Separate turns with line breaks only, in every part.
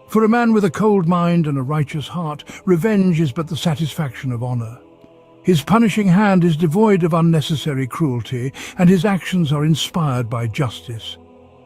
For a man with a cold mind and a righteous heart, revenge is but the satisfaction of honor. His punishing hand is devoid of unnecessary cruelty, and his actions are inspired by justice.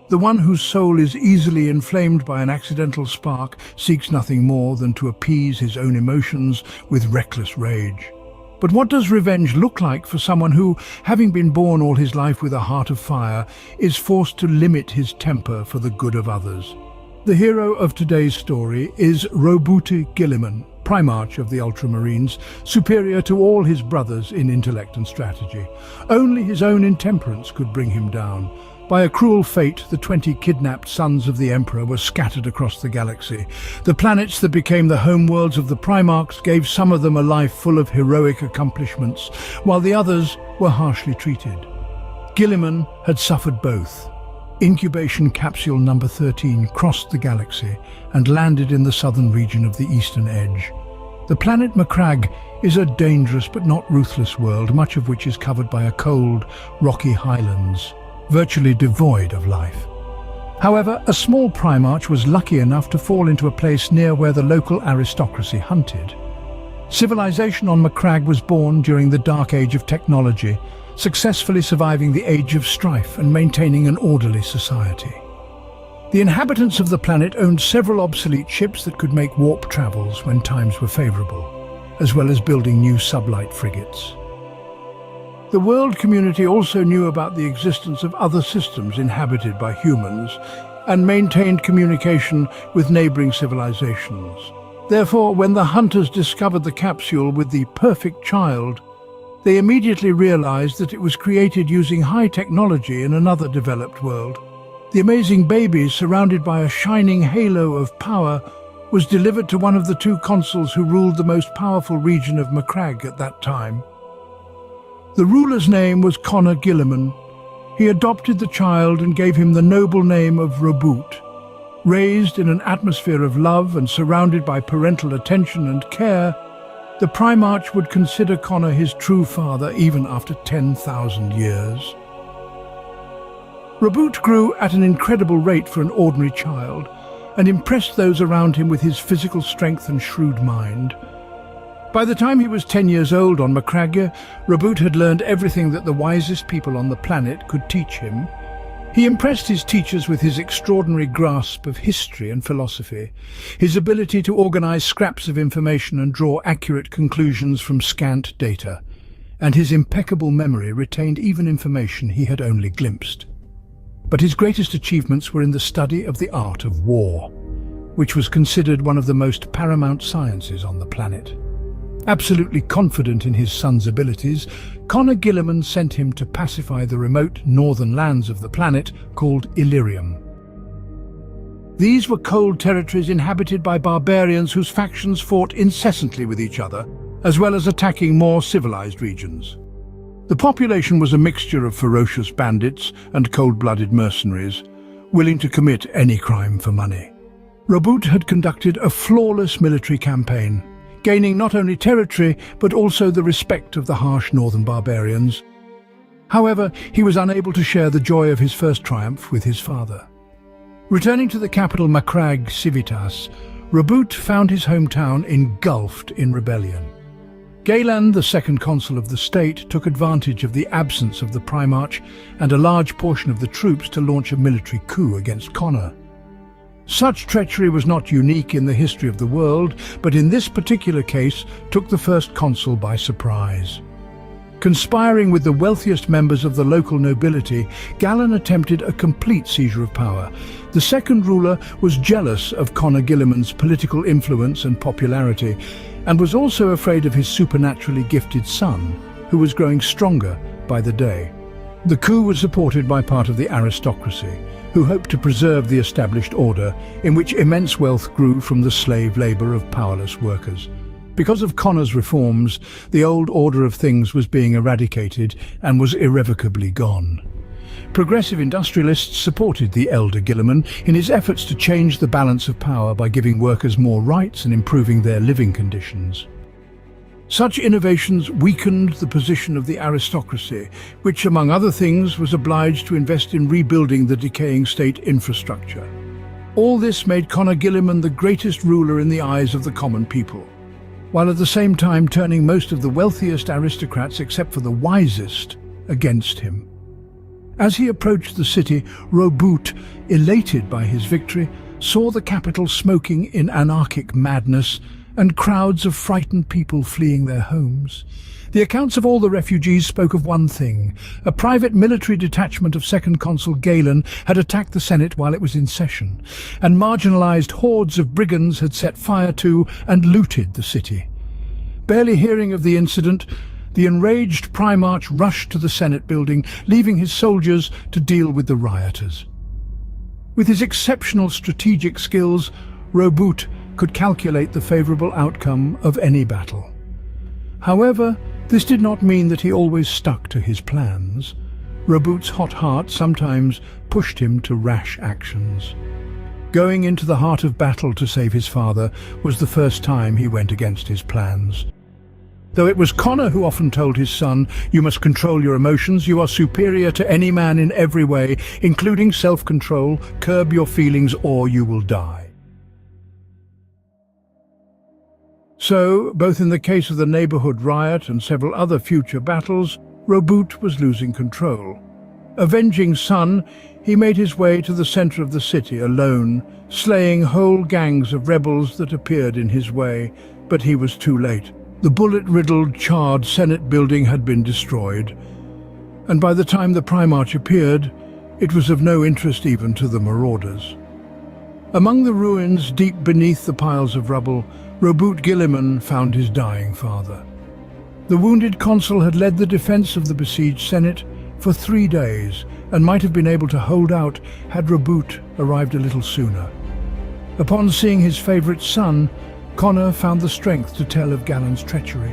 The one whose soul is easily inflamed by an accidental spark seeks nothing more than to appease his own emotions with reckless rage. But what does revenge look like for someone who, having been born all his life with a heart of fire, is forced to limit his temper for the good of others? The hero of today's story is Roboute Guilliman, Primarch of the Ultramarines, superior to all his brothers in intellect and strategy. Only his own intemperance could bring him down. By a cruel fate, the 20 kidnapped sons of the Emperor were scattered across the galaxy. The planets that became the homeworlds of the Primarchs gave some of them a life full of heroic accomplishments, while the others were harshly treated. Guilliman had suffered both. Incubation capsule number 13 crossed the galaxy and landed in the southern region of the eastern edge. The planet Macragge is a dangerous but not ruthless world, much of which is covered by a cold, rocky highlands, virtually devoid of life. However, a small Primarch was lucky enough to fall into a place near where the local aristocracy hunted. Civilization on Macragge was born during the dark age of technology, successfully surviving the age of strife and maintaining an orderly society. The inhabitants of the planet owned several obsolete ships that could make warp travels when times were favorable, as well as building new sublight frigates. The world community also knew about the existence of other systems inhabited by humans and maintained communication with neighboring civilizations. Therefore, when the hunters discovered the capsule with the perfect child, they immediately realized that it was created using high technology in another developed world. The amazing baby, surrounded by a shining halo of power, was delivered to one of the two consuls who ruled the most powerful region of Macragge at that time. The ruler's name was Connor Guilliman. He adopted the child and gave him the noble name of Roboute. Raised in an atmosphere of love and surrounded by parental attention and care, the Primarch would consider Connor his true father even after 10,000 years. Roboute grew at an incredible rate for an ordinary child and impressed those around him with his physical strength and shrewd mind. By the time he was 10 years old on Macragge, Roboute had learned everything that the wisest people on the planet could teach him. He impressed his teachers with his extraordinary grasp of history and philosophy, his ability to organize scraps of information and draw accurate conclusions from scant data, and his impeccable memory retained even information he had only glimpsed. But his greatest achievements were in the study of the art of war, which was considered one of the most paramount sciences on the planet. Absolutely confident in his son's abilities, Connor Guilliman sent him to pacify the remote northern lands of the planet called Illyrium. These were cold territories inhabited by barbarians whose factions fought incessantly with each other, as well as attacking more civilized regions. The population was a mixture of ferocious bandits and cold-blooded mercenaries, willing to commit any crime for money. Roboute had conducted a flawless military campaign, gaining not only territory but also the respect of the harsh northern barbarians. However, he was unable to share the joy of his first triumph with his father. Returning to the capital Macragge Civitas, Roboute found his hometown engulfed in rebellion. Guilliman, the second consul of the state, took advantage of the absence of the Primarch and a large portion of the troops to launch a military coup against Connor. Such treachery was not unique in the history of the world, but in this particular case took the first consul by surprise. Conspiring with the wealthiest members of the local nobility, Guilliman attempted a complete seizure of power. The second ruler was jealous of Connor Guilliman's political influence and popularity, and was also afraid of his supernaturally gifted son, who was growing stronger by the day. The coup was supported by part of the aristocracy, who hoped to preserve the established order, in which immense wealth grew from the slave labor of powerless workers. Because of Connor's reforms, the old order of things was being eradicated and was irrevocably gone. Progressive industrialists supported the elder Guilliman in his efforts to change the balance of power by giving workers more rights and improving their living conditions. Such innovations weakened the position of the aristocracy, which, among other things, was obliged to invest in rebuilding the decaying state infrastructure. All this made Conor Guilliman the greatest ruler in the eyes of the common people, while at the same time turning most of the wealthiest aristocrats, except for the wisest, against him. As he approached the city, Roboute, elated by his victory, saw the capital smoking in anarchic madness and crowds of frightened people fleeing their homes. The accounts of all the refugees spoke of one thing. A private military detachment of Second Consul Guilliman had attacked the Senate while it was in session, and marginalized hordes of brigands had set fire to and looted the city. Barely hearing of the incident, the enraged Primarch rushed to the Senate building, leaving his soldiers to deal with the rioters. With his exceptional strategic skills, Roboute could calculate the favorable outcome of any battle. However, this did not mean that he always stuck to his plans. Roboute's hot heart sometimes pushed him to rash actions. Going into the heart of battle to save his father was the first time he went against his plans. Though it was Conor who often told his son, "You must control your emotions, you are superior to any man in every way, including self-control, curb your feelings or you will die." So, both in the case of the neighborhood riot and several other future battles, Roboute was losing control. Avenging son, he made his way to the center of the city alone, slaying whole gangs of rebels that appeared in his way, but he was too late. The bullet-riddled, charred Senate building had been destroyed, and by the time the Primarch appeared, it was of no interest even to the marauders. Among the ruins, deep beneath the piles of rubble, Roboute Guilliman found his dying father. The wounded consul had led the defense of the besieged Senate for 3 days, and might have been able to hold out had Roboute arrived a little sooner. Upon seeing his favorite son, Conor found the strength to tell of Guilliman's treachery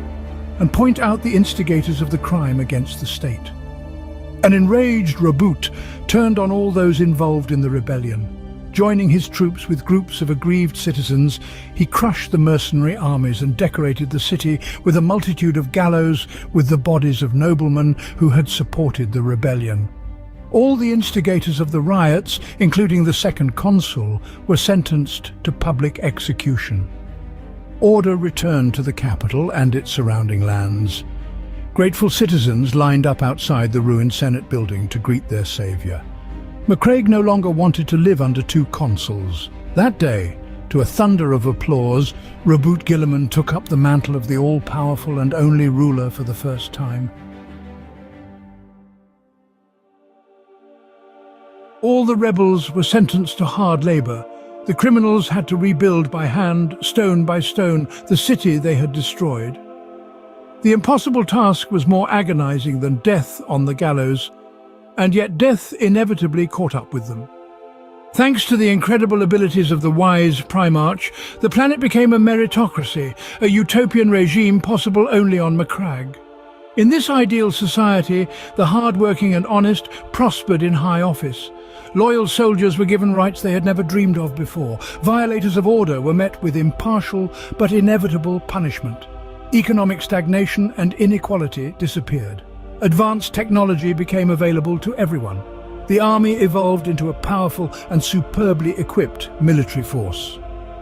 and point out the instigators of the crime against the state. An enraged Roboute turned on all those involved in the rebellion. Joining his troops with groups of aggrieved citizens, he crushed the mercenary armies and decorated the city with a multitude of gallows with the bodies of noblemen who had supported the rebellion. All the instigators of the riots, including the second consul, were sentenced to public execution. Order returned to the capital and its surrounding lands. Grateful citizens lined up outside the ruined Senate building to greet their savior. Macraig no longer wanted to live under 2 consuls. That day, to a thunder of applause, Roboute Guilliman took up the mantle of the all-powerful and only ruler for the first time. All the rebels were sentenced to hard labor. The criminals had to rebuild by hand, stone by stone, the city they had destroyed. The impossible task was more agonizing than death on the gallows, and yet death inevitably caught up with them. Thanks to the incredible abilities of the wise Primarch, the planet became a meritocracy, a utopian regime possible only on Macraig. In this ideal society, the hard-working and honest prospered in high office. Loyal soldiers were given rights they had never dreamed of before. Violators of order were met with impartial but inevitable punishment. Economic stagnation and inequality disappeared. Advanced technology became available to everyone. The army evolved into a powerful and superbly equipped military force.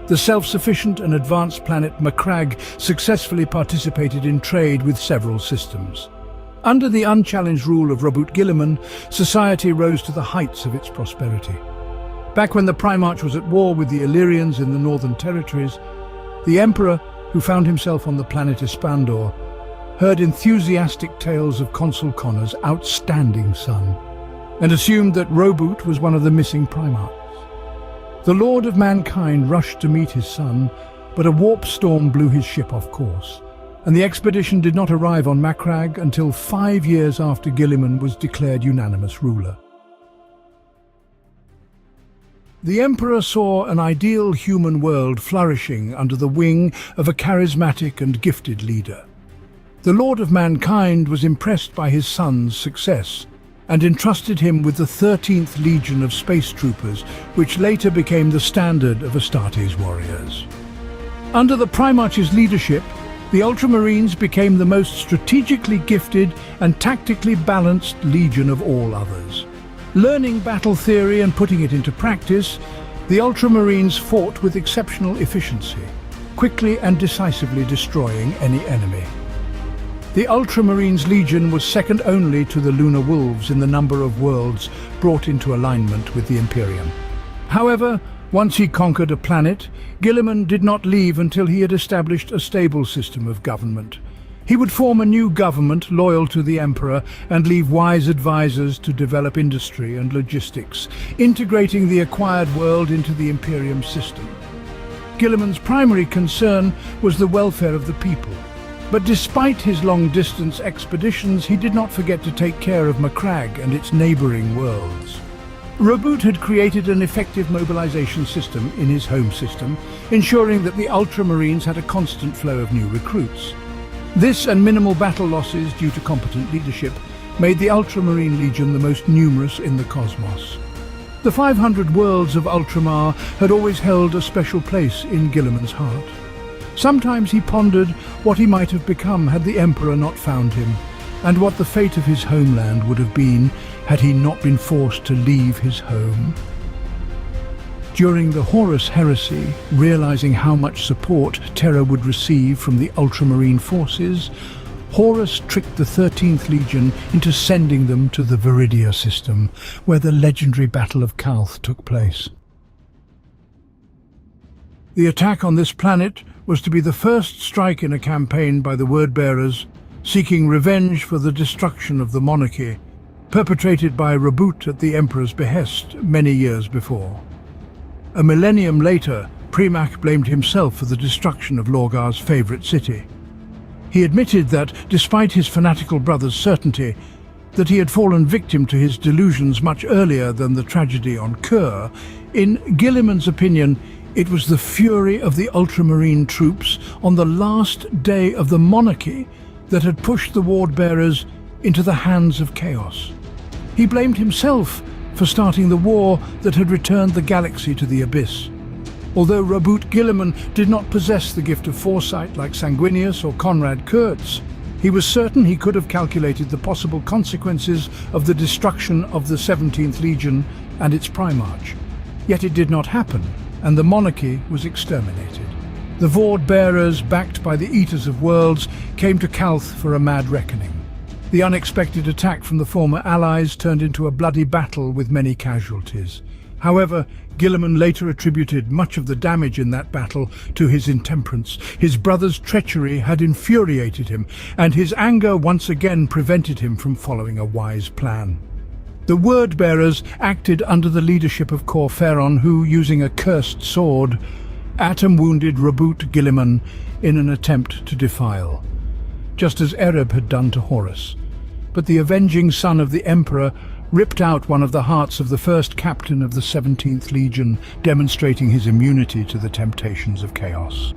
The self-sufficient and advanced planet Macraig successfully participated in trade with several systems. Under the unchallenged rule of Roboute Guilliman, society rose to the heights of its prosperity. Back when the Primarch was at war with the Illyrians in the Northern Territories, the Emperor, who found himself on the planet Espandor, heard enthusiastic tales of Consul Conor's outstanding son, and assumed that Roboute was one of the missing Primarchs. The Lord of Mankind rushed to meet his son, but a warp storm blew his ship off course, and the expedition did not arrive on Macraig until 5 years after Guilliman was declared unanimous ruler. The Emperor saw an ideal human world flourishing under the wing of a charismatic and gifted leader. The Lord of Mankind was impressed by his son's success and entrusted him with the 13th Legion of Space Troopers, which later became the standard of Astartes warriors. Under the Primarch's leadership, the Ultramarines became the most strategically gifted and tactically balanced legion of all others. Learning battle theory and putting it into practice, The Ultramarines fought with exceptional efficiency, quickly and decisively destroying any enemy. The Ultramarines Legion was second only to the Lunar Wolves in the number of worlds brought into alignment with the Imperium. However, once he conquered a planet, Guilliman did not leave until he had established a stable system of government. He would form a new government loyal to the Emperor and leave wise advisors to develop industry and logistics, integrating the acquired world into the Imperium system. Guilliman's primary concern was the welfare of the people. But despite his long-distance expeditions, he did not forget to take care of Macragge and its neighbouring worlds. Roboute had created an effective mobilization system in his home system, ensuring that the Ultramarines had a constant flow of new recruits. This and minimal battle losses due to competent leadership made the Ultramarine Legion the most numerous in the cosmos. The 500 worlds of Ultramar had always held a special place in Guilliman's heart. Sometimes he pondered what he might have become had the Emperor not found him, and what the fate of his homeland would have been had he not been forced to leave his home. During the Horus Heresy, realizing how much support Terra would receive from the Ultramarine forces, Horus tricked the 13th Legion into sending them to the Viridia system, where the legendary Battle of Calth took place. The attack on this planet was to be the first strike in a campaign by the Word-Bearers, seeking revenge for the destruction of the monarchy, perpetrated by Roboute at the Emperor's behest many years before. A millennium later, Premac blamed himself for the destruction of Lorgar's favourite city. He admitted that, despite his fanatical brother's certainty, that he had fallen victim to his delusions much earlier than the tragedy on Kur. In Guilliman's opinion, it was the fury of the Ultramarine troops on the last day of the monarchy that had pushed the Ward-Bearers into the hands of chaos. He blamed himself for starting the war that had returned the galaxy to the abyss. Although Roboute Guilliman did not possess the gift of foresight like Sanguinius or Conrad Kurtz, he was certain he could have calculated the possible consequences of the destruction of the 17th Legion and its Primarch. Yet it did not happen, and the monarchy was exterminated. The Ward-Bearers, backed by the Eaters of Worlds, came to Calth for a mad reckoning. The unexpected attack from the former allies turned into a bloody battle with many casualties. However, Guilliman later attributed much of the damage in that battle to his intemperance. His brother's treachery had infuriated him, and his anger once again prevented him from following a wise plan. The Word-Bearers acted under the leadership of Cor Ferron, who, using a cursed sword, atom-wounded Roboute Guilliman in an attempt to defile, just as Ereb had done to Horus. But the avenging son of the Emperor ripped out one of the hearts of the first captain of the 17th Legion, demonstrating his immunity to the temptations of chaos.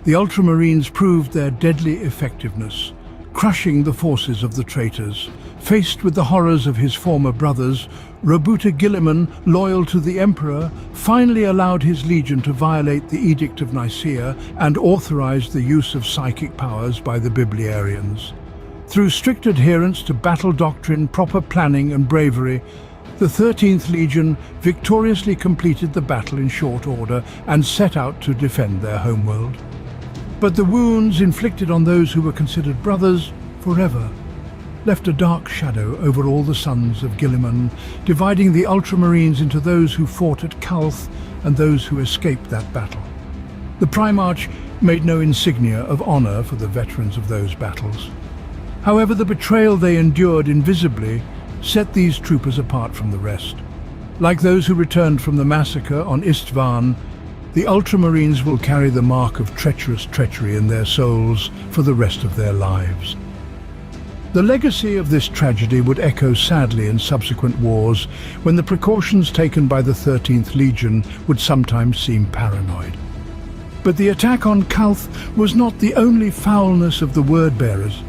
The Ultramarines proved their deadly effectiveness, crushing the forces of the traitors. Faced with the horrors of his former brothers, Roboute Guilliman, loyal to the Emperor, finally allowed his legion to violate the Edict of Nicaea and authorized the use of psychic powers by the Bibliarians. Through strict adherence to battle doctrine, proper planning and bravery, the 13th Legion victoriously completed the battle in short order and set out to defend their homeworld. But the wounds inflicted on those who were considered brothers forever left a dark shadow over all the sons of Guilliman, dividing the Ultramarines into those who fought at Calth and those who escaped that battle. The Primarch made no insignia of honor for the veterans of those battles. However, the betrayal they endured invisibly set these troopers apart from the rest. Like those who returned from the massacre on Istvan, the Ultramarines will carry the mark of treacherous treachery in their souls for the rest of their lives. The legacy of this tragedy would echo sadly in subsequent wars, when the precautions taken by the 13th Legion would sometimes seem paranoid. But the attack on Calth was not the only foulness of the Word-Bearers.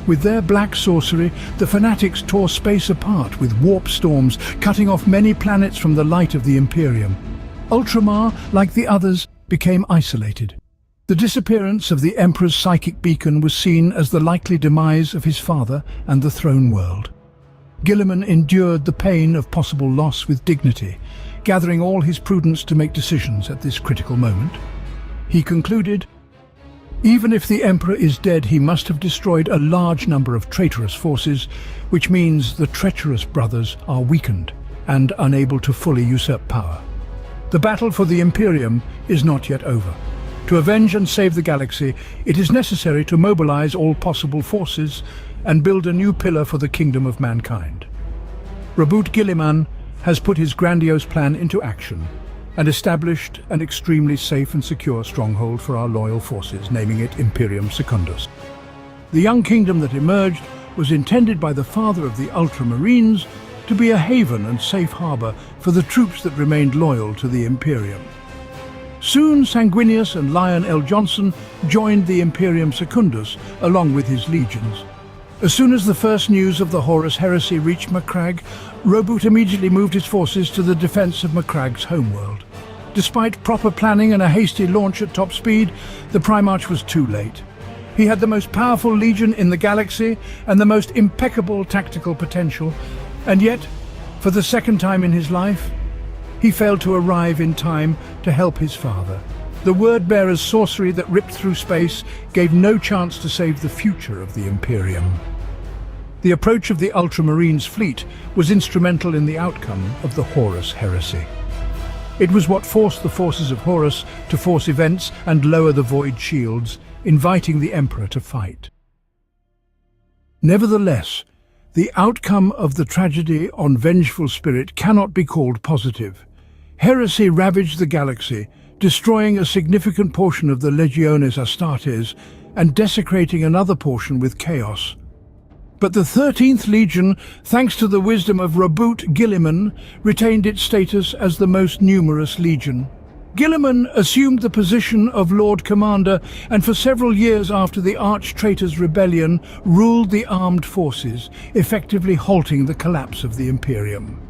With their black sorcery, the fanatics tore space apart with warp storms, cutting off many planets from the light of the Imperium. Ultramar, like the others, became isolated. The disappearance of the Emperor's psychic beacon was seen as the likely demise of his father and the throne world. Guilliman endured the pain of possible loss with dignity, gathering all his prudence to make decisions at this critical moment. He concluded, even if the Emperor is dead, he must have destroyed a large number of traitorous forces, which means the treacherous brothers are weakened and unable to fully usurp power. The battle for the Imperium is not yet over. To avenge and save the galaxy, it is necessary to mobilize all possible forces and build a new pillar for the kingdom of mankind. Roboute Guilliman has put his grandiose plan into action and established an extremely safe and secure stronghold for our loyal forces, naming it Imperium Secundus. The young kingdom that emerged was intended by the father of the Ultramarines to be a haven and safe harbour for the troops that remained loyal to the Imperium. Soon Sanguinius and Lion L. Johnson joined the Imperium Secundus along with his legions. As soon as the first news of the Horus heresy reached Macragge, Roboute immediately moved his forces to the defence of Macragge's homeworld. Despite proper planning and a hasty launch at top speed, the Primarch was too late. He had the most powerful legion in the galaxy and the most impeccable tactical potential, and yet, for the second time in his life, he failed to arrive in time to help his father. The Word-Bearer's sorcery that ripped through space gave no chance to save the future of the Imperium. The approach of the Ultramarines' fleet was instrumental in the outcome of the Horus heresy. It was what forced the forces of Horus to force events and lower the Void Shields, inviting the Emperor to fight. Nevertheless, the outcome of the tragedy on Vengeful Spirit cannot be called positive. Heresy ravaged the galaxy, destroying a significant portion of the Legiones Astartes and desecrating another portion with chaos. But the 13th Legion, thanks to the wisdom of Roboute Guilliman, retained its status as the most numerous legion. Guilliman assumed the position of Lord Commander and for several years after the Arch-Traitors' rebellion ruled the armed forces, effectively halting the collapse of the Imperium.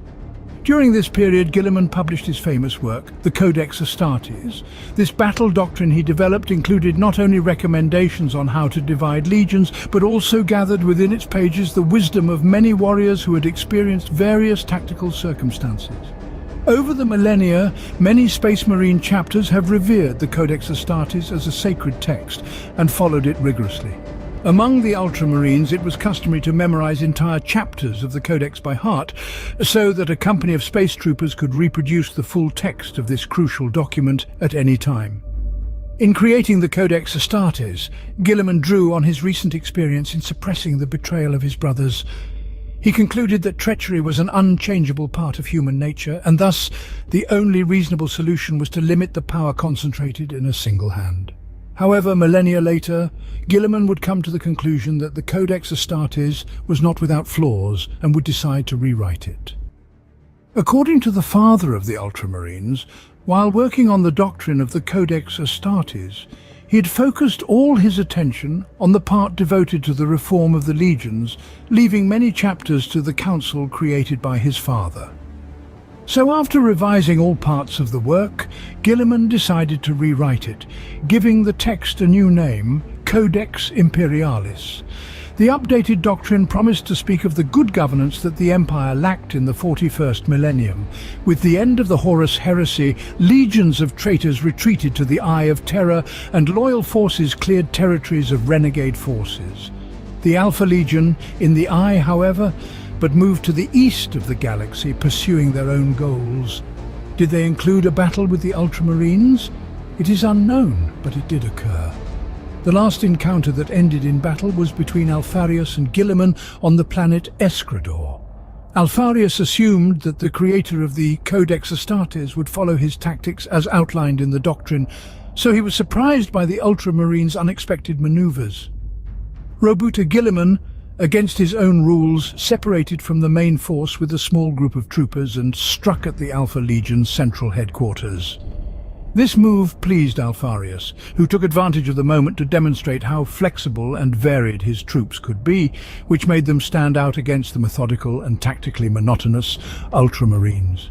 During this period, Guilliman published his famous work, the Codex Astartes. This battle doctrine he developed included not only recommendations on how to divide legions, but also gathered within its pages the wisdom of many warriors who had experienced various tactical circumstances. Over the millennia, many Space Marine chapters have revered the Codex Astartes as a sacred text and followed it rigorously. Among the Ultramarines, it was customary to memorize entire chapters of the Codex by heart, so that a company of space troopers could reproduce the full text of this crucial document at any time. In creating the Codex Astartes, Guilliman drew on his recent experience in suppressing the betrayal of his brothers. He concluded that treachery was an unchangeable part of human nature, and thus the only reasonable solution was to limit the power concentrated in a single hand. However, millennia later, Guilliman would come to the conclusion that the Codex Astartes was not without flaws and would decide to rewrite it. According to the father of the Ultramarines, while working on the doctrine of the Codex Astartes, he had focused all his attention on the part devoted to the reform of the legions, leaving many chapters to the council created by his father. So after revising all parts of the work, Guilliman decided to rewrite it, giving the text a new name, Codex Imperialis. The updated doctrine promised to speak of the good governance that the Empire lacked in the 41st millennium. With the end of the Horus heresy, legions of traitors retreated to the Eye of Terror, and loyal forces cleared territories of renegade forces. The Alpha Legion, in the Eye, however, but moved to the east of the galaxy, pursuing their own goals. Did they include a battle with the Ultramarines? It is unknown, but it did occur. The last encounter that ended in battle was between Alpharius and Guilliman on the planet Escrador. Alpharius assumed that the creator of the Codex Astartes would follow his tactics as outlined in the doctrine, so he was surprised by the Ultramarines' unexpected maneuvers. Roboute Guilliman, against his own rules, separated from the main force with a small group of troopers and struck at the Alpha Legion's central headquarters. This move pleased Alpharius, who took advantage of the moment to demonstrate how flexible and varied his troops could be, which made them stand out against the methodical and tactically monotonous Ultramarines.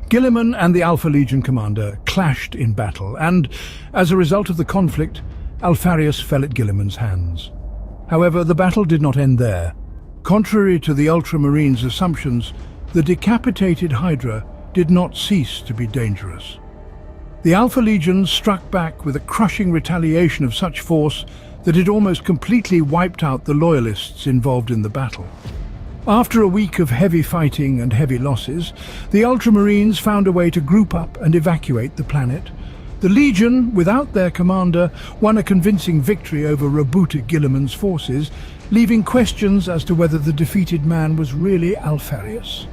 Guilliman and the Alpha Legion commander clashed in battle, and, as a result of the conflict, Alpharius fell at Guilliman's hands. However, the battle did not end there. Contrary to the Ultramarines' assumptions, the decapitated Hydra did not cease to be dangerous. The Alpha Legion struck back with a crushing retaliation of such force that it almost completely wiped out the Loyalists involved in the battle. After a week of heavy fighting and heavy losses, the Ultramarines found a way to group up and evacuate the planet. The Legion, without their commander, won a convincing victory over Roboute Guilliman's forces, leaving questions as to whether the defeated man was really Alfarius.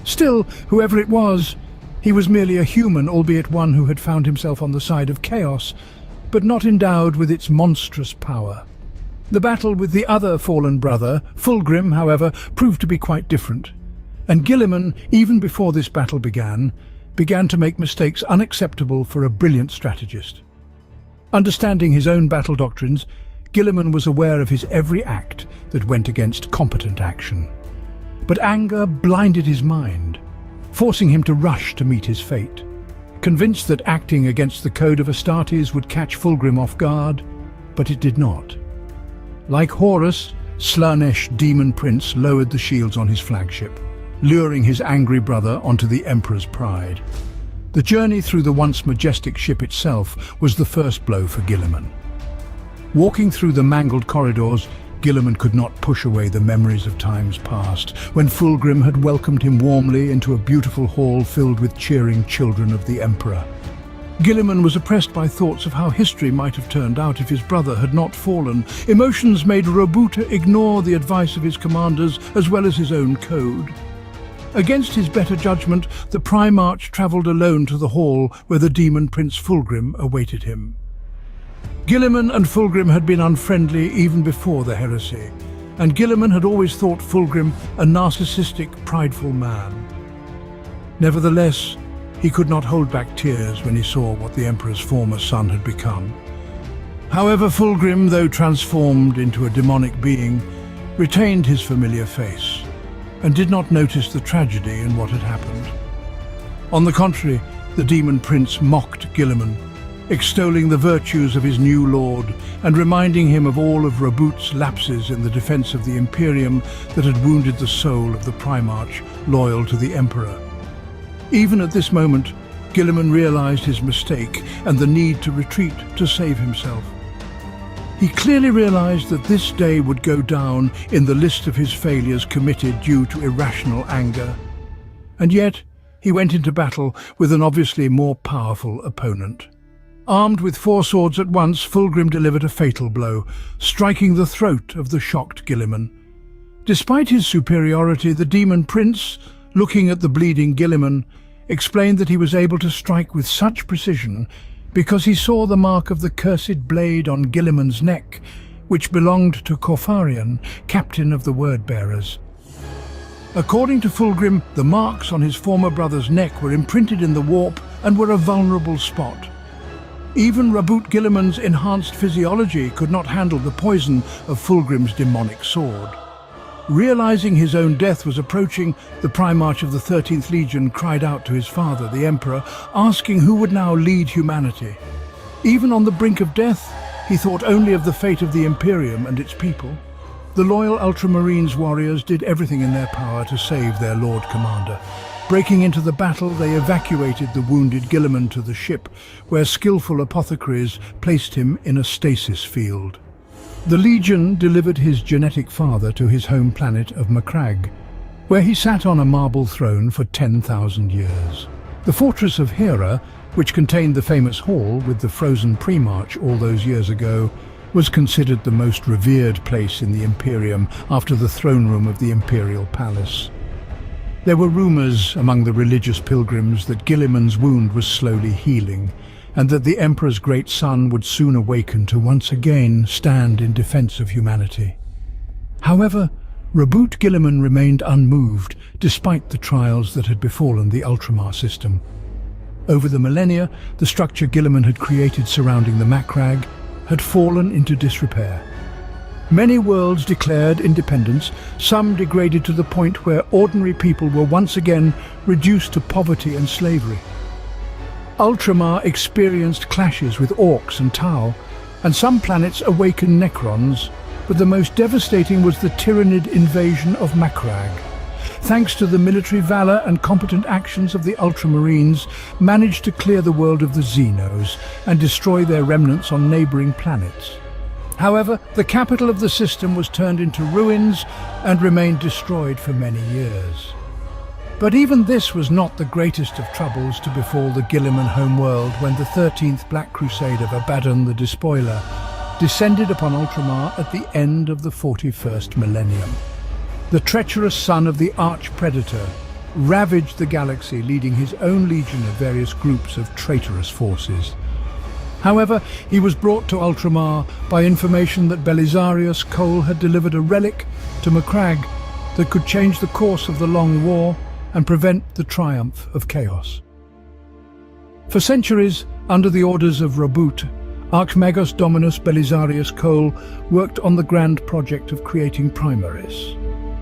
Still, whoever it was, he was merely a human, albeit one who had found himself on the side of chaos, but not endowed with its monstrous power. The battle with the other fallen brother, Fulgrim, however, proved to be quite different, and Guilliman, even before this battle began to make mistakes unacceptable for a brilliant strategist. Understanding his own battle doctrines, Guilliman was aware of his every act that went against competent action. But anger blinded his mind, forcing him to rush to meet his fate. Convinced that acting against the code of Astartes would catch Fulgrim off guard, but it did not. Like Horus, Slaanesh Demon Prince lowered the shields on his flagship, luring his angry brother onto the Emperor's pride. The journey through the once majestic ship itself was the first blow for Guilliman. Walking through the mangled corridors, Guilliman could not push away the memories of times past, when Fulgrim had welcomed him warmly into a beautiful hall filled with cheering children of the Emperor. Guilliman was oppressed by thoughts of how history might have turned out if his brother had not fallen. Emotions made Roboute ignore the advice of his commanders as well as his own code. Against his better judgment, the Primarch travelled alone to the hall where the demon Prince Fulgrim awaited him. Guilliman and Fulgrim had been unfriendly even before the heresy, and Guilliman had always thought Fulgrim a narcissistic, prideful man. Nevertheless, he could not hold back tears when he saw what the Emperor's former son had become. However, Fulgrim, though transformed into a demonic being, retained his familiar face and did not notice the tragedy in what had happened. On the contrary, the demon prince mocked Guilliman, extolling the virtues of his new lord and reminding him of all of Roboute's lapses in the defense of the Imperium that had wounded the soul of the Primarch loyal to the Emperor. Even at this moment, Guilliman realized his mistake and the need to retreat to save himself. He clearly realized that this day would go down in the list of his failures committed due to irrational anger. And yet, he went into battle with an obviously more powerful opponent. Armed with 4 swords at once, Fulgrim delivered a fatal blow, striking the throat of the shocked Guilliman. Despite his superiority, the demon prince, looking at the bleeding Guilliman, explained that he was able to strike with such precision because he saw the mark of the cursed blade on Guilliman's neck, which belonged to Corfarion, captain of the Word-Bearers. According to Fulgrim, the marks on his former brother's neck were imprinted in the warp and were a vulnerable spot. Even Roboute Guilliman's enhanced physiology could not handle the poison of Fulgrim's demonic sword. Realizing his own death was approaching, the Primarch of the 13th Legion cried out to his father, the Emperor, asking who would now lead humanity. Even on the brink of death, he thought only of the fate of the Imperium and its people. The loyal Ultramarines warriors did everything in their power to save their Lord Commander. Breaking into the battle, they evacuated the wounded Guilliman to the ship, where skillful apothecaries placed him in a stasis field. The Legion delivered his genetic father to his home planet of Macragge, where he sat on a marble throne for 10,000 years. The fortress of Hera, which contained the famous hall with the frozen Primarch all those years ago, was considered the most revered place in the Imperium after the throne room of the Imperial Palace. There were rumors among the religious pilgrims that Guilliman's wound was slowly healing, and that the Emperor's great son would soon awaken to once again stand in defense of humanity. However, Roboute Guilliman remained unmoved despite the trials that had befallen the Ultramar system. Over the millennia, the structure Guilliman had created surrounding the Macragge had fallen into disrepair. Many worlds declared independence, some degraded to the point where ordinary people were once again reduced to poverty and slavery. Ultramar experienced clashes with Orcs and Tau, and some planets awakened Necrons, but the most devastating was the Tyranid invasion of Macragge. thanks to the military valor and competent actions of the Ultramarines, managed to clear the world of the Xenos and destroy their remnants on neighboring planets. However, the capital of the system was turned into ruins and remained destroyed for many years. But even this was not the greatest of troubles to befall the Guilliman homeworld when the 13th Black Crusade of Abaddon the Despoiler descended upon Ultramar at the end of the 41st millennium. The treacherous son of the Arch-Predator ravaged the galaxy, leading his own legion of various groups of traitorous forces. However, he was brought to Ultramar by information that Belisarius Cole had delivered a relic to Macragge that could change the course of the Long War and prevent the triumph of chaos. For centuries, under the orders of Roboute, Archmagos Dominus Belisarius Cole worked on the grand project of creating Primaris.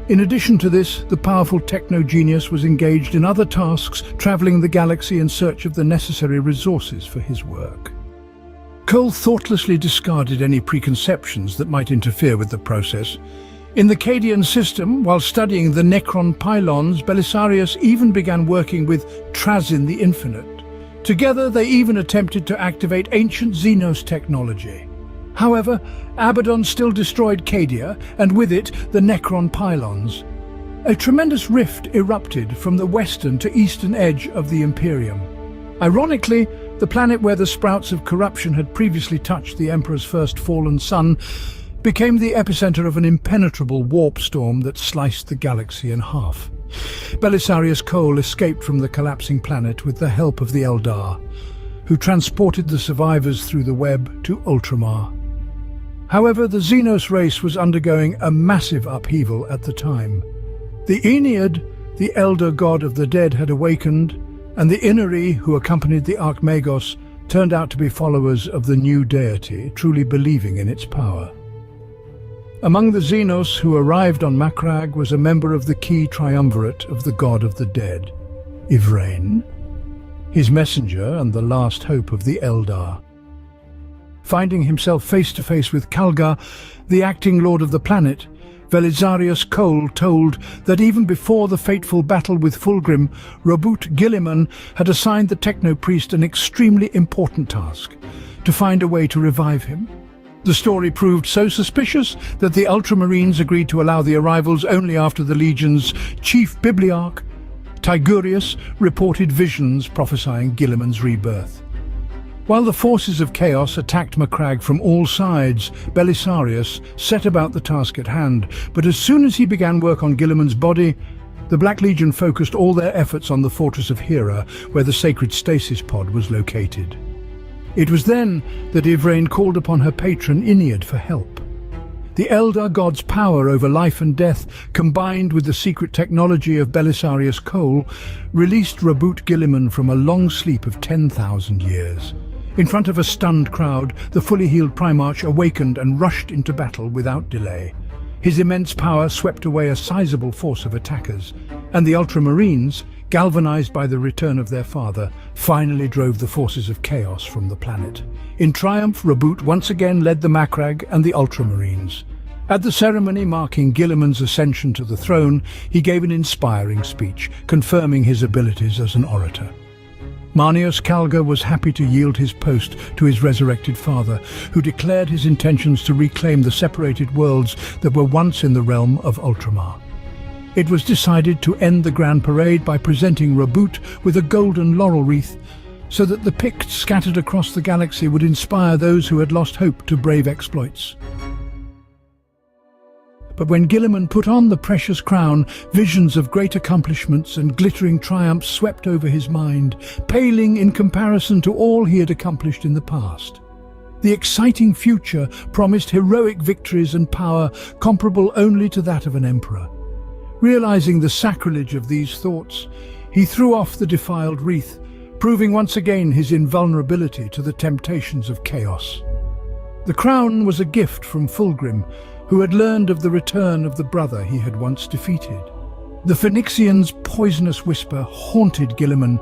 In addition to this, the powerful techno-genius was engaged in other tasks, traveling the galaxy in search of the necessary resources for his work. Cole thoughtlessly discarded any preconceptions that might interfere with the process. In the Cadian system, while studying the Necron pylons, Belisarius even began working with Trazyn the Infinite. Together, they even attempted to activate ancient Xenos technology. However, Abaddon still destroyed Cadia, and with it, the Necron pylons. A tremendous rift erupted from the western to eastern edge of the Imperium. Ironically, the planet where the sprouts of corruption had previously touched the Emperor's first fallen sun became the epicenter of an impenetrable warp storm that sliced the galaxy in half. Belisarius Cole escaped from the collapsing planet with the help of the Eldar, who transported the survivors through the web to Ultramar. However, the Xenos race was undergoing a massive upheaval at the time. The Aeneid, the elder god of the dead, had awakened, and the Inari, who accompanied the Archmagos, turned out to be followers of the new deity, truly believing in its power. Among the Xenos who arrived on Macragge was a member of the key triumvirate of the god of the dead, Yvraine, his messenger and the last hope of the Eldar. Finding himself face to face with Kalgar, the acting lord of the planet, Belisarius Cole told that even before the fateful battle with Fulgrim, Roboute Guilliman had assigned the techno-priest an extremely important task: to find a way to revive him. The story proved so suspicious that the Ultramarines agreed to allow the arrivals only after the Legion's chief bibliarch, Tigurius, reported visions prophesying Guilliman's rebirth. While the forces of chaos attacked Macragge from all sides, Belisarius set about the task at hand, but as soon as he began work on Guilliman's body, the Black Legion focused all their efforts on the fortress of Hera, where the sacred stasis pod was located. It was then that Yvraine called upon her patron Aeneid for help. The Eldar god's power over life and death, combined with the secret technology of Belisarius Cole, released Roboute Guilliman from a long sleep of 10,000 years. In front of a stunned crowd, the fully healed Primarch awakened and rushed into battle without delay. His immense power swept away a sizable force of attackers, and the Ultramarines, galvanized by the return of their father, finally drove the forces of chaos from the planet. In triumph, Roboute once again led the Macragge and the Ultramarines. At the ceremony marking Guilliman's ascension to the throne, he gave an inspiring speech, confirming his abilities as an orator. Marneus Calgar was happy to yield his post to his resurrected father, who declared his intentions to reclaim the separated worlds that were once in the realm of Ultramar. It was decided to end the grand parade by presenting Roboute with a golden laurel wreath, so that the Picts scattered across the galaxy would inspire those who had lost hope to brave exploits. But when Guilliman put on the precious crown, visions of great accomplishments and glittering triumphs swept over his mind, paling in comparison to all he had accomplished in the past. The exciting future promised heroic victories and power comparable only to that of an emperor. Realizing the sacrilege of these thoughts, he threw off the defiled wreath, proving once again his invulnerability to the temptations of chaos. The crown was a gift from Fulgrim, who had learned of the return of the brother he had once defeated. The Phoenixian's poisonous whisper haunted Guilliman,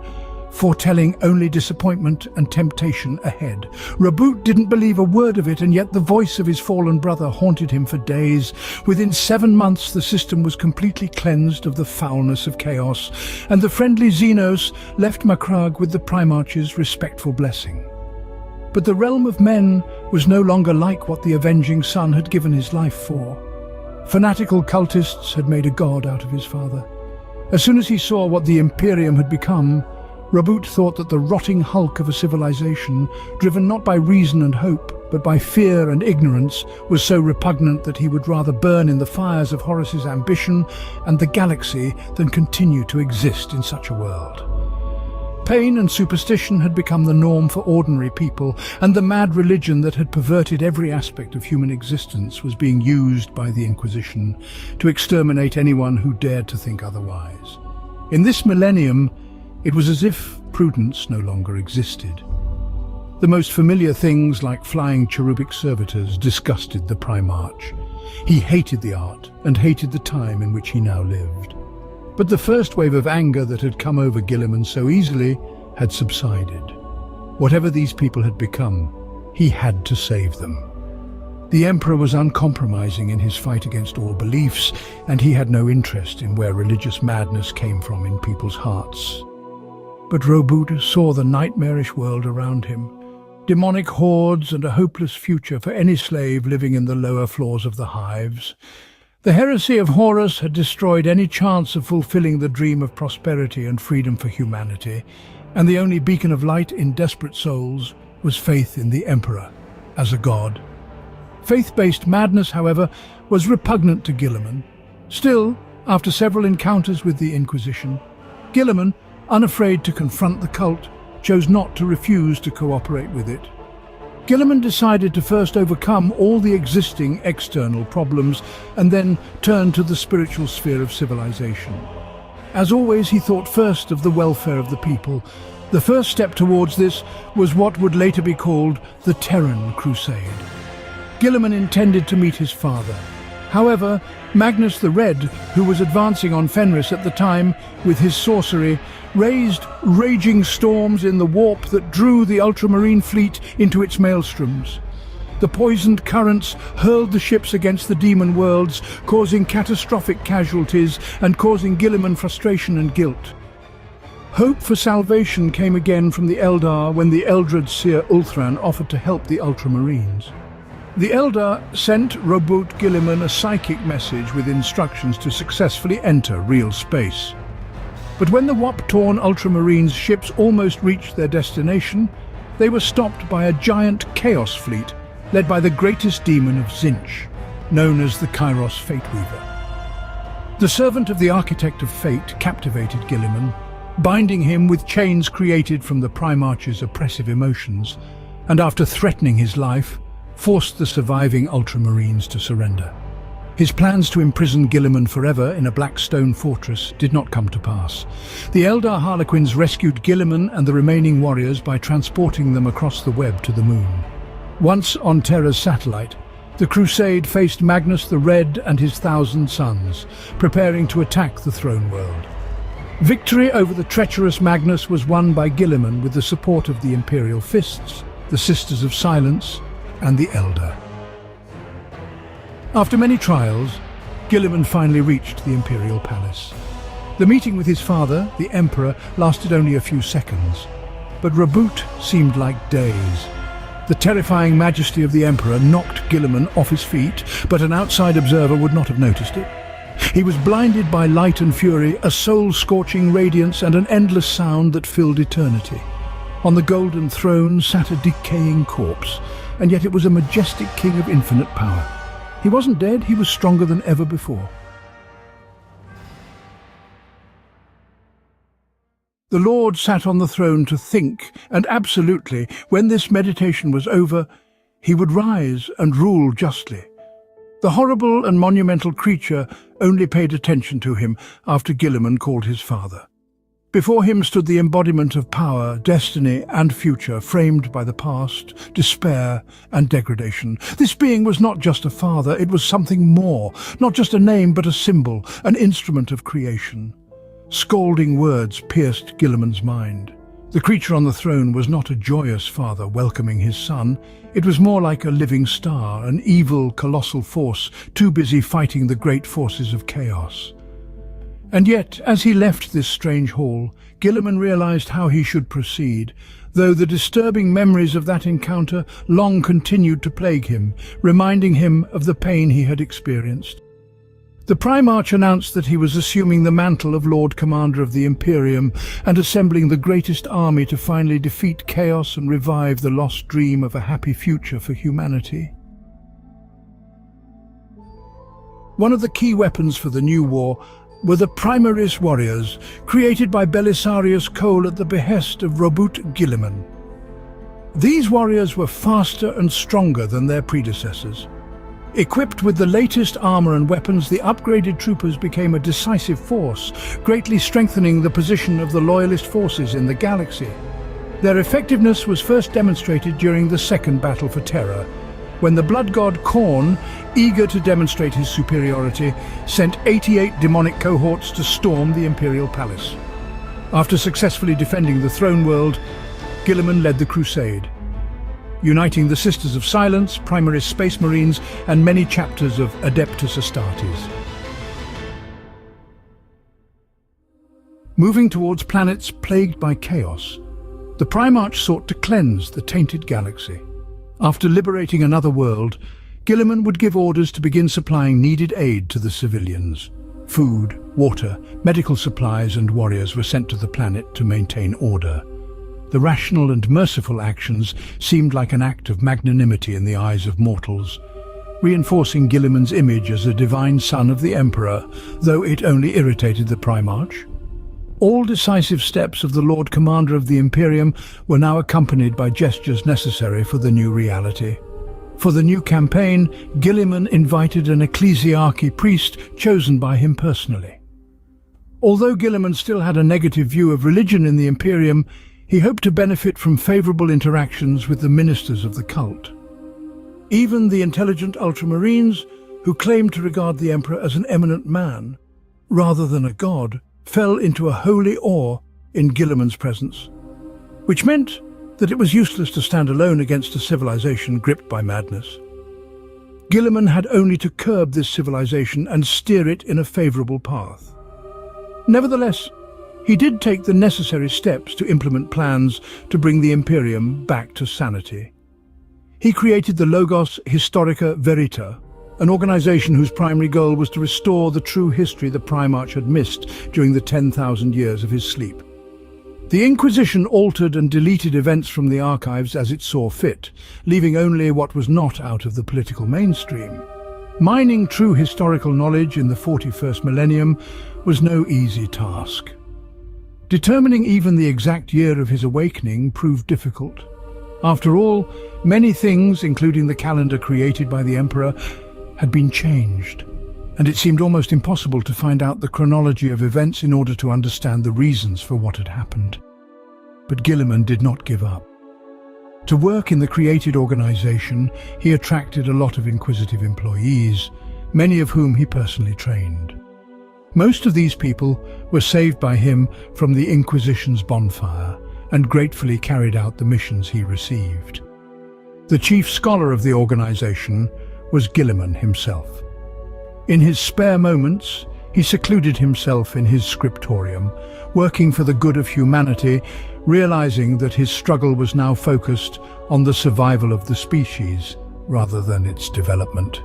foretelling only disappointment and temptation ahead. Roboute didn't believe a word of it, and yet the voice of his fallen brother haunted him for days. Within 7 months, the system was completely cleansed of the foulness of chaos, and the friendly Xenos left Macragge with the Primarch's respectful blessing. But the realm of men was no longer like what the avenging son had given his life for. Fanatical cultists had made a god out of his father. As soon as he saw what the Imperium had become, Roboute thought that the rotting hulk of a civilization, driven not by reason and hope, but by fear and ignorance, was so repugnant that he would rather burn in the fires of Horus's ambition and the galaxy than continue to exist in such a world. Pain and superstition had become the norm for ordinary people, and the mad religion that had perverted every aspect of human existence was being used by the Inquisition to exterminate anyone who dared to think otherwise. In this millennium, it was as if prudence no longer existed. The most familiar things, like flying cherubic servitors, disgusted the Primarch. He hated the art and hated the time in which he now lived. But the first wave of anger that had come over Guilliman so easily had subsided. Whatever these people had become, he had to save them. The Emperor was uncompromising in his fight against all beliefs, and he had no interest in where religious madness came from in people's hearts. But Roboute saw the nightmarish world around him, demonic hordes and a hopeless future for any slave living in the lower floors of the hives. The heresy of Horus had destroyed any chance of fulfilling the dream of prosperity and freedom for humanity, and the only beacon of light in desperate souls was faith in the Emperor as a god. Faith-based madness, however, was repugnant to Guilliman. Still, after several encounters with the Inquisition, Guilliman, unafraid to confront the cult, chose not to refuse to cooperate with it. Guilliman decided to first overcome all the existing external problems and then turn to the spiritual sphere of civilization. As always, he thought first of the welfare of the people. The first step towards this was what would later be called the Terran Crusade. Guilliman intended to meet his father. However, Magnus the Red, who was advancing on Fenris at the time with his sorcery, raised raging storms in the warp that drew the ultramarine fleet into its maelstroms. The poisoned currents hurled the ships against the demon worlds, causing catastrophic casualties and causing Guilliman frustration and guilt. Hope for salvation came again from the Eldar when the Eldred seer Ulthran offered to help the ultramarines. The Eldar sent Roboute Guilliman a psychic message with instructions to successfully enter real space. But when the warp-torn ultramarines' ships almost reached their destination, they were stopped by a giant chaos fleet led by the greatest demon of Tzeentch, known as the Kairos Fateweaver. The servant of the Architect of Fate captivated Guilliman, binding him with chains created from the Primarch's oppressive emotions, and after threatening his life, forced the surviving ultramarines to surrender. His plans to imprison Guilliman forever in a black stone fortress did not come to pass. The Eldar Harlequins rescued Guilliman and the remaining warriors by transporting them across the web to the moon. Once on Terra's satellite, the Crusade faced Magnus the Red and his 1,000 sons, preparing to attack the throne world. Victory over the treacherous Magnus was won by Guilliman with the support of the Imperial Fists, the Sisters of Silence, and the Eldar. After many trials, Guilliman finally reached the Imperial Palace. The meeting with his father, the Emperor, lasted only a few seconds, but Roboute seemed like days. The terrifying majesty of the Emperor knocked Guilliman off his feet, but an outside observer would not have noticed it. He was blinded by light and fury, a soul-scorching radiance and an endless sound that filled eternity. On the golden throne sat a decaying corpse, and yet it was a majestic king of infinite power. He wasn't dead, he was stronger than ever before. The Lord sat on the throne to think, and absolutely, when this meditation was over, he would rise and rule justly. The horrible and monumental creature only paid attention to him after Guilliman called his father. Before him stood the embodiment of power, destiny, and future, framed by the past, despair, and degradation. This being was not just a father, it was something more, not just a name, but a symbol, an instrument of creation. Scalding words pierced Guilliman's mind. The creature on the throne was not a joyous father welcoming his son. It was more like a living star, an evil, colossal force, too busy fighting the great forces of chaos. And yet, as he left this strange hall, Guilliman realized how he should proceed, though the disturbing memories of that encounter long continued to plague him, reminding him of the pain he had experienced. The Primarch announced that he was assuming the mantle of Lord Commander of the Imperium and assembling the greatest army to finally defeat chaos and revive the lost dream of a happy future for humanity. One of the key weapons for the new war were the Primaris warriors, created by Belisarius Cole at the behest of Roboute Guilliman. These warriors were faster and stronger than their predecessors. Equipped with the latest armor and weapons, the upgraded troopers became a decisive force, greatly strengthening the position of the Loyalist forces in the galaxy. Their effectiveness was first demonstrated during the Second Battle for Terra, when the blood god Khorne, eager to demonstrate his superiority, sent 88 demonic cohorts to storm the Imperial Palace. After successfully defending the throne world, Guilliman led the crusade, uniting the Sisters of Silence, Primaris Space Marines, and many chapters of Adeptus Astartes. Moving towards planets plagued by chaos, the Primarch sought to cleanse the tainted galaxy. After liberating another world, Guilliman would give orders to begin supplying needed aid to the civilians. Food, water, medical supplies and warriors were sent to the planet to maintain order. The rational and merciful actions seemed like an act of magnanimity in the eyes of mortals, reinforcing Guilliman's image as a divine son of the Emperor, though it only irritated the Primarch. All decisive steps of the Lord Commander of the Imperium were now accompanied by gestures necessary for the new reality. For the new campaign, Guilliman invited an ecclesiarchy priest chosen by him personally. Although Guilliman still had a negative view of religion in the Imperium, he hoped to benefit from favorable interactions with the ministers of the cult. Even the intelligent Ultramarines, who claimed to regard the Emperor as an eminent man, rather than a god, fell into a holy awe in Guilliman's presence, which meant that it was useless to stand alone against a civilization gripped by madness. Guilliman had only to curb this civilization and steer it in a favorable path. Nevertheless, he did take the necessary steps to implement plans to bring the Imperium back to sanity. He created the Logos Historica Verita, an organization whose primary goal was to restore the true history the Primarch had missed during the 10,000 years of his sleep. The Inquisition altered and deleted events from the archives as it saw fit, leaving only what was not out of the political mainstream. Mining true historical knowledge in the 41st millennium was no easy task. Determining even the exact year of his awakening proved difficult. After all, many things, including the calendar created by the Emperor, had been changed, and it seemed almost impossible to find out the chronology of events in order to understand the reasons for what had happened. But Guilliman did not give up. To work in the created organization, he attracted a lot of inquisitive employees, many of whom he personally trained. Most of these people were saved by him from the Inquisition's bonfire and gratefully carried out the missions he received. The chief scholar of the organization was Guilliman himself. In his spare moments, he secluded himself in his scriptorium, working for the good of humanity, realizing that his struggle was now focused on the survival of the species rather than its development.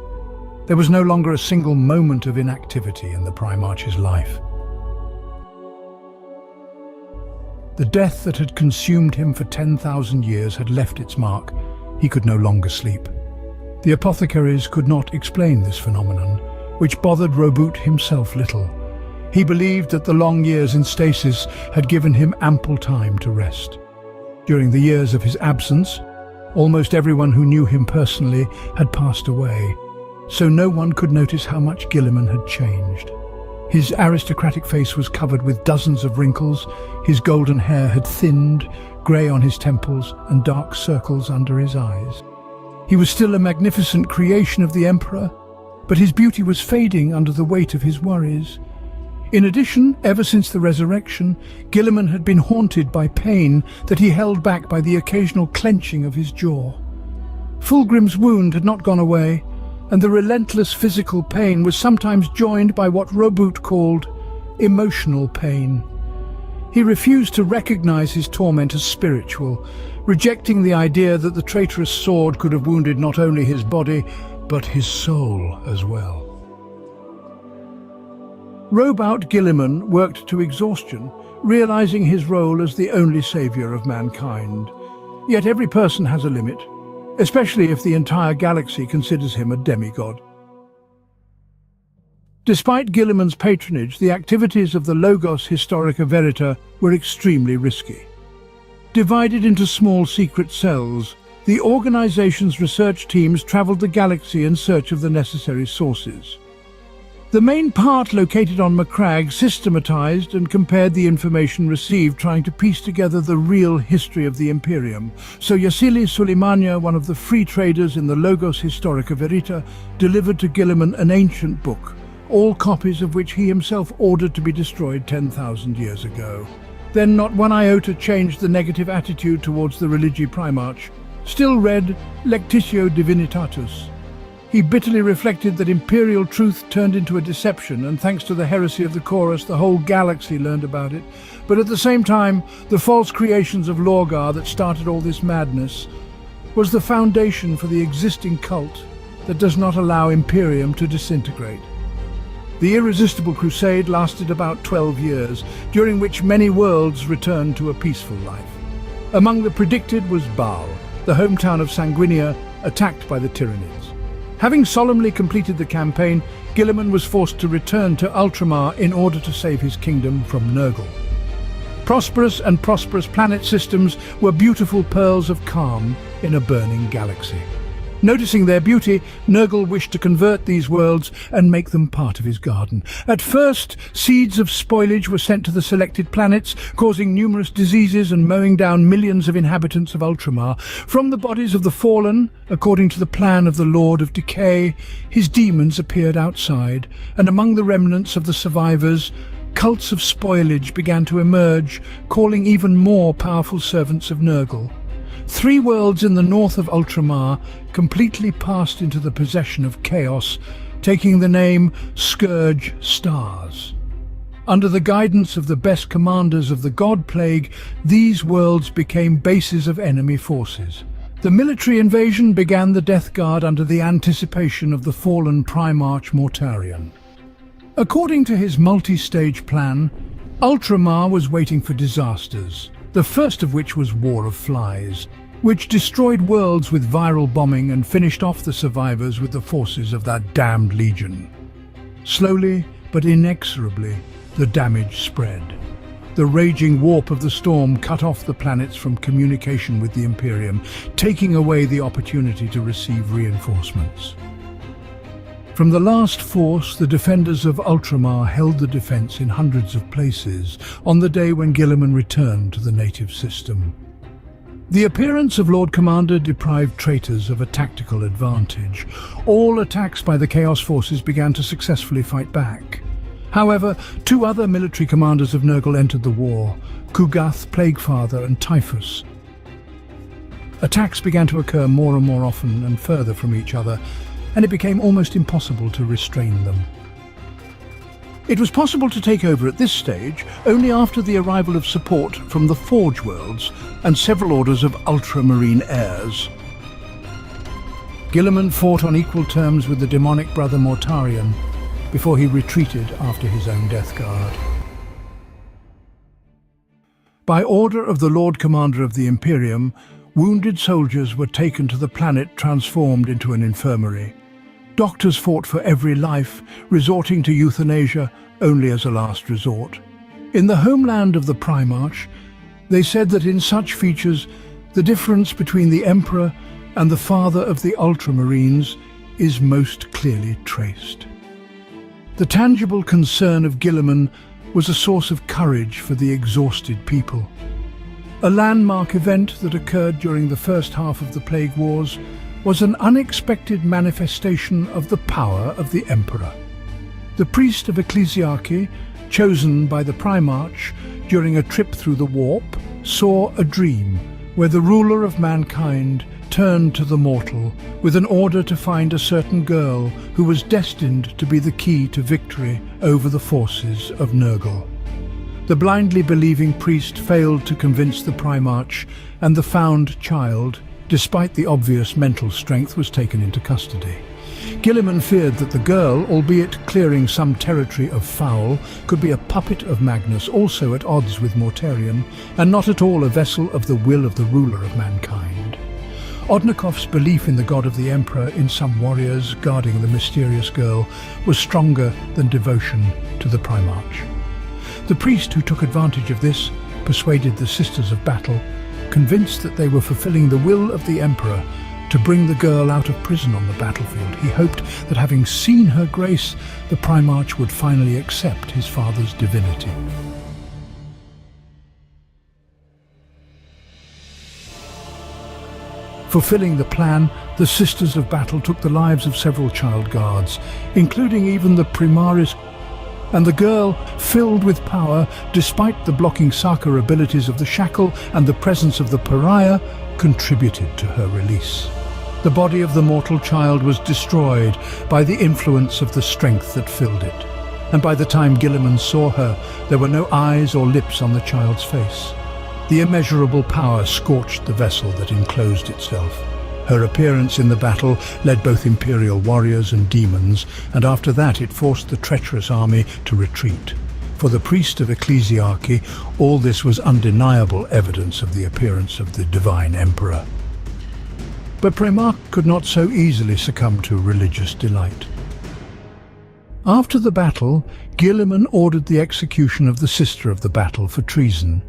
There was no longer a single moment of inactivity in the Primarch's life. The death that had consumed him for 10,000 years had left its mark. He could no longer sleep. The apothecaries could not explain this phenomenon, which bothered Roboute himself little. He believed that the long years in stasis had given him ample time to rest. During the years of his absence, almost everyone who knew him personally had passed away, so no one could notice how much Guilliman had changed. His aristocratic face was covered with dozens of wrinkles, his golden hair had thinned, grey on his temples and dark circles under his eyes. He was still a magnificent creation of the Emperor, but his beauty was fading under the weight of his worries. In addition, ever since the resurrection, Guilliman had been haunted by pain that he held back by the occasional clenching of his jaw. Fulgrim's wound had not gone away, and the relentless physical pain was sometimes joined by what Roboute called emotional pain. He refused to recognize his torment as spiritual, rejecting the idea that the traitorous sword could have wounded not only his body, but his soul as well. Roboute Guilliman worked to exhaustion, realizing his role as the only savior of mankind. Yet every person has a limit, especially if the entire galaxy considers him a demigod. Despite Guilliman's patronage, the activities of the Logos Historica Verita were extremely risky. Divided into small secret cells, the organization's research teams traveled the galaxy in search of the necessary sources. The main part, located on Macragge, systematized and compared the information received, trying to piece together the real history of the Imperium. So Yassili Suleimania, one of the free traders in the Logos Historica Verita, delivered to Guilliman an ancient book, all copies of which he himself ordered to be destroyed 10,000 years ago. Then not one iota changed the negative attitude towards the Religi Primarch. Still read Lectitio Divinitatus. He bitterly reflected that imperial truth turned into a deception, and thanks to the heresy of the Chorus, the whole galaxy learned about it. But at the same time, the false creations of Lorgar that started all this madness was the foundation for the existing cult that does not allow Imperium to disintegrate. The irresistible crusade lasted about 12 years, during which many worlds returned to a peaceful life. Among the predicted was Baal, the hometown of Sanguinia, attacked by the Tyranids. Having solemnly completed the campaign, Guilliman was forced to return to Ultramar in order to save his kingdom from Nurgle. Prosperous planet systems were beautiful pearls of calm in a burning galaxy. Noticing their beauty, Nurgle wished to convert these worlds and make them part of his garden. At first, seeds of spoilage were sent to the selected planets, causing numerous diseases and mowing down millions of inhabitants of Ultramar. From the bodies of the fallen, according to the plan of the Lord of Decay, his demons appeared outside, and among the remnants of the survivors, cults of spoilage began to emerge, calling even more powerful servants of Nurgle. 3 worlds in the north of Ultramar completely passed into the possession of chaos, taking the name Scourge Stars. Under the guidance of the best commanders of the God Plague, these worlds became bases of enemy forces. The military invasion began the Death Guard under the anticipation of the fallen Primarch Mortarion. According to his multi-stage plan, Ultramar was waiting for disasters, the first of which was War of Flies, which destroyed worlds with viral bombing and finished off the survivors with the forces of that damned Legion. Slowly but inexorably, the damage spread. The raging warp of the storm cut off the planets from communication with the Imperium, taking away the opportunity to receive reinforcements. From the last force, the defenders of Ultramar held the defense in hundreds of places on the day when Guilliman returned to the native system. The appearance of Lord Commander deprived traitors of a tactical advantage. All attacks by the Chaos Forces began to successfully fight back. However, 2 other military commanders of Nurgle entered the war, Kugath, Plaguefather, and Typhus. Attacks began to occur more and more often and further from each other, and it became almost impossible to restrain them. It was possible to take over at this stage only after the arrival of support from the Forge Worlds and several orders of ultramarine heirs. Guilliman fought on equal terms with the demonic brother Mortarion before he retreated after his own Death Guard. By order of the Lord Commander of the Imperium, wounded soldiers were taken to the planet transformed into an infirmary. Doctors fought for every life, resorting to euthanasia only as a last resort. In the homeland of the Primarch, they said that in such features, the difference between the Emperor and the father of the Ultramarines is most clearly traced. The tangible concern of Guilliman was a source of courage for the exhausted people. A landmark event that occurred during the first half of the Plague Wars was an unexpected manifestation of the power of the Emperor. The priest of ecclesiarchy, chosen by the Primarch during a trip through the warp, saw a dream where the ruler of mankind turned to the mortal with an order to find a certain girl who was destined to be the key to victory over the forces of Nurgle. The blindly believing priest failed to convince the Primarch, and the found child, despite the obvious mental strength, was taken into custody. Guilliman feared that the girl, albeit clearing some territory of foul, could be a puppet of Magnus, also at odds with Mortarion, and not at all a vessel of the will of the ruler of mankind. Odnakov's belief in the god of the Emperor, in some warriors guarding the mysterious girl, was stronger than devotion to the Primarch. The priest who took advantage of this persuaded the Sisters of Battle, convinced that they were fulfilling the will of the Emperor to bring the girl out of prison on the battlefield. He hoped that having seen her grace, the Primarch would finally accept his father's divinity. Fulfilling the plan, the Sisters of Battle took the lives of several child guards, including even the Primaris, and the girl, filled with power, despite the blocking Saka abilities of the shackle and the presence of the pariah, contributed to her release. The body of the mortal child was destroyed by the influence of the strength that filled it, and by the time Guilliman saw her, there were no eyes or lips on the child's face. The immeasurable power scorched the vessel that enclosed itself. Her appearance in the battle led both Imperial warriors and demons, and after that it forced the treacherous army to retreat. For the priest of ecclesiarchy, all this was undeniable evidence of the appearance of the divine emperor. But Primarch could not so easily succumb to religious delight. After the battle, Guilliman ordered the execution of the sister of the battle for treason,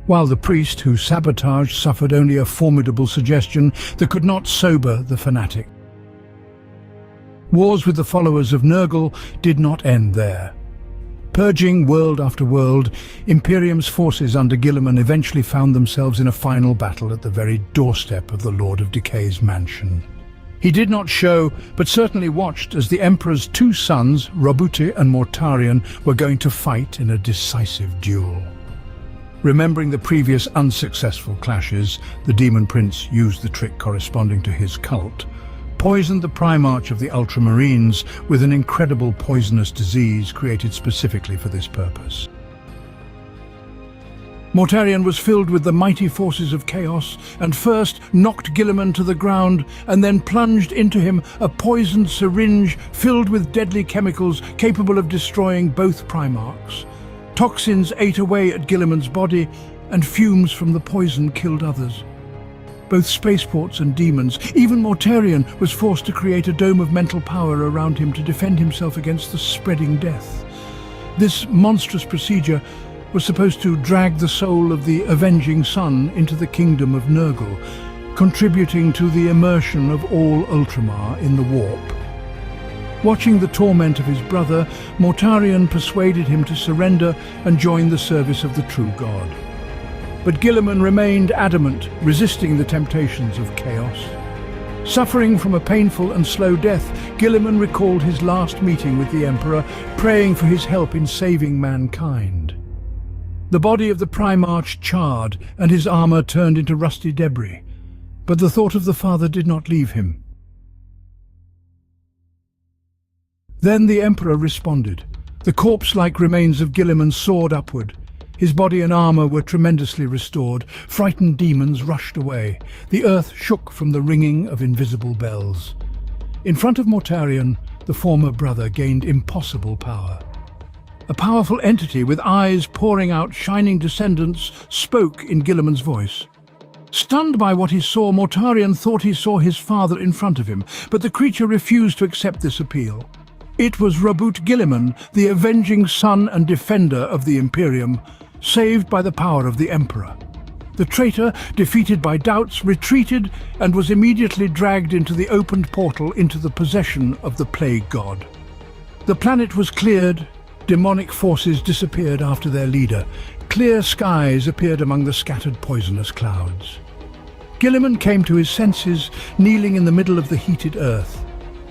while the priest who sabotaged suffered only a formidable suggestion that could not sober the fanatic. Wars with the followers of Nurgle did not end there. Purging world after world, Imperium's forces under Guilliman eventually found themselves in a final battle at the very doorstep of the Lord of Decay's mansion. He did not show, but certainly watched as the Emperor's two sons, Roboute and Mortarion, were going to fight in a decisive duel. Remembering the previous unsuccessful clashes, the Demon Prince used the trick corresponding to his cult, poisoned the Primarch of the Ultramarines with an incredible poisonous disease created specifically for this purpose. Mortarion was filled with the mighty forces of chaos and first knocked Guilliman to the ground and then plunged into him a poisoned syringe filled with deadly chemicals capable of destroying both Primarchs. Toxins ate away at Guilliman's body, and fumes from the poison killed others. Both spaceports and demons, even Mortarion, was forced to create a dome of mental power around him to defend himself against the spreading death. This monstrous procedure was supposed to drag the soul of the avenging sun into the kingdom of Nurgle, contributing to the immersion of all Ultramar in the warp. Watching the torment of his brother, Mortarion persuaded him to surrender and join the service of the true god. But Guilliman remained adamant, resisting the temptations of chaos. Suffering from a painful and slow death, Guilliman recalled his last meeting with the Emperor, praying for his help in saving mankind. The body of the Primarch charred, and his armor turned into rusty debris. But the thought of the father did not leave him. Then the Emperor responded. The corpse-like remains of Guilliman soared upward. His body and armor were tremendously restored. Frightened demons rushed away. The earth shook from the ringing of invisible bells. In front of Mortarion, the former brother gained impossible power. A powerful entity with eyes pouring out shining descendants spoke in Guilliman's voice. Stunned by what he saw, Mortarion thought he saw his father in front of him, but the creature refused to accept this appeal. It was Roboute Guilliman, the avenging son and defender of the Imperium, saved by the power of the Emperor. The traitor, defeated by doubts, retreated and was immediately dragged into the opened portal into the possession of the Plague God. The planet was cleared, demonic forces disappeared after their leader. Clear skies appeared among the scattered poisonous clouds. Guilliman came to his senses, kneeling in the middle of the heated earth.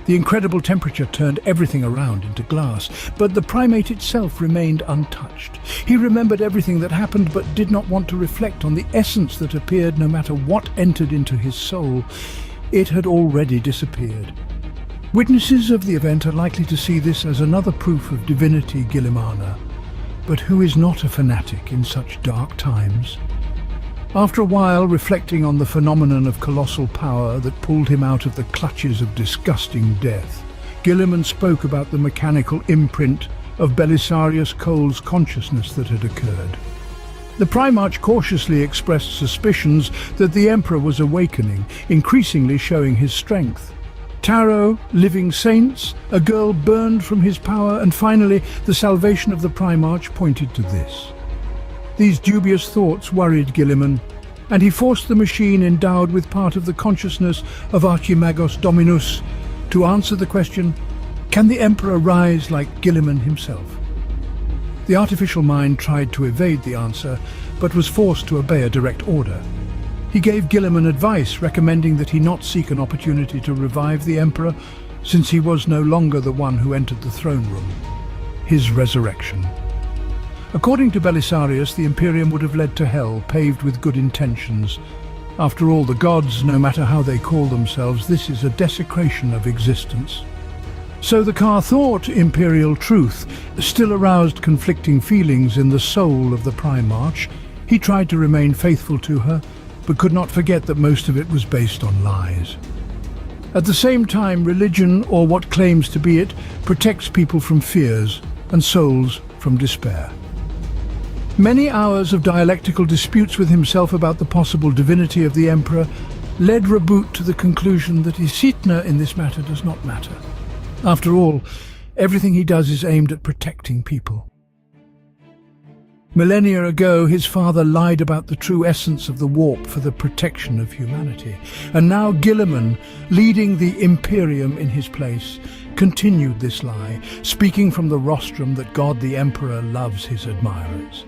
The incredible temperature turned everything around into glass, but the primate itself remained untouched. He remembered everything that happened, but did not want to reflect on the essence that appeared no matter what entered into his soul. It had already disappeared. Witnesses of the event are likely to see this as another proof of divinity Guillimana. But who is not a fanatic in such dark times? After a while, reflecting on the phenomenon of colossal power that pulled him out of the clutches of disgusting death, Guilliman spoke about the mechanical imprint of Belisarius Cole's consciousness that had occurred. The Primarch cautiously expressed suspicions that the Emperor was awakening, increasingly showing his strength. Tarot, living saints, a girl burned from his power, and finally the salvation of the Primarch pointed to this. These dubious thoughts worried Guilliman, and he forced the machine endowed with part of the consciousness of Archimagos Dominus to answer the question, can the Emperor rise like Guilliman himself? The artificial mind tried to evade the answer, but was forced to obey a direct order. He gave Guilliman advice, recommending that he not seek an opportunity to revive the Emperor, since he was no longer the one who entered the throne room. His resurrection. According to Belisarius, the Imperium would have led to hell, paved with good intentions. After all, the gods, no matter how they call themselves, this is a desecration of existence. So the Ka thought imperial truth still aroused conflicting feelings in the soul of the Primarch. He tried to remain faithful to her, but could not forget that most of it was based on lies. At the same time, religion, or what claims to be it, protects people from fears and souls from despair. Many hours of dialectical disputes with himself about the possible divinity of the Emperor led Roboute to the conclusion that his Sitna in this matter does not matter. After all, everything he does is aimed at protecting people. Millennia ago, his father lied about the true essence of the warp for the protection of humanity. And now Guilliman, leading the Imperium in his place, continued this lie, speaking from the rostrum that God the Emperor loves his admirers.